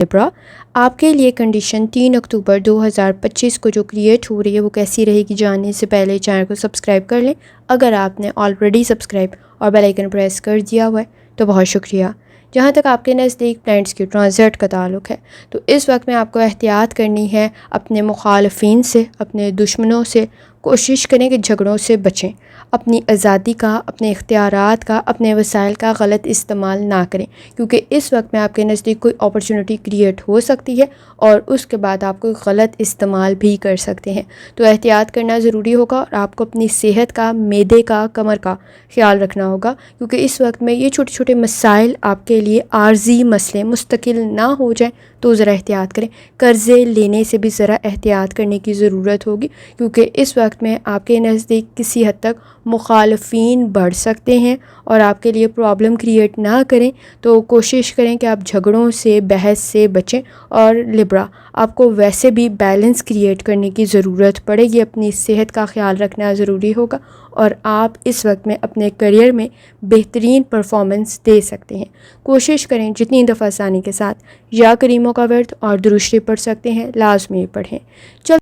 Libra, आपके लिए condition 3 अक्टूबर 2025 को जो क्रिएट हो रही है वो कैसी रहेगी जानने से पहले चैनल को सब्सक्राइब कर लें। अगर आपने ऑलरेडी सब्सक्राइब और बेल आइकन प्रेस कर दिया हुआ है तो बहुत शुक्रिया। जहाँ तक आपके नज़दीक प्लैनेट्स के ट्रांजिट का ताल्लुक है तो इस वक्त में आपको एहतियात करनी है अपने मुखालफिन से, अपने दुश्मनों से। कोशिश करें कि झगड़ों से बचें। अपनी आज़ादी का, अपने इख्तियारात का, अपने वसाइल का गलत इस्तेमाल ना करें, क्योंकि इस वक्त में आपके नज़दीक कोई अपॉर्चुनिटी क्रिएट हो सकती है और उसके बाद आप कोई गलत इस्तेमाल भी कर सकते हैं। तो एहतियात करना ज़रूरी होगा और आपको अपनी सेहत का, मैदे का, कमर का ख्याल रखना होगा, क्योंकि इस वक्त में ये छोटे छोटे मसाइल आपके लिए आर्जी मसले मुस्तकिल ना हो जाएं तो ज़रा एहतियात करें। कर्ज़े लेने से भी ज़रा एहतियात करने की ज़रूरत होगी, क्योंकि इस वक्त में आपके नज़दीक किसी हद तक मुखालफिन बढ़ सकते हैं और आपके लिए प्रॉब्लम क्रिएट ना करें। तो कोशिश करें कि आप झगड़ों से, बहस से बचें। और लिब्रा, आपको वैसे भी बैलेंस क्रिएट करने की ज़रूरत पड़ेगी, अपनी सेहत का ख्याल रखना ज़रूरी होगा और आप इस वक्त में अपने करियर में बेहतरीन परफॉर्मेंस दे सकते हैं। कोशिश करें जितनी दफ़ा आसानी के साथ या करीमों का वर्द और दुरूद शरीफ पढ़ सकते हैं लाजमी पढ़ें।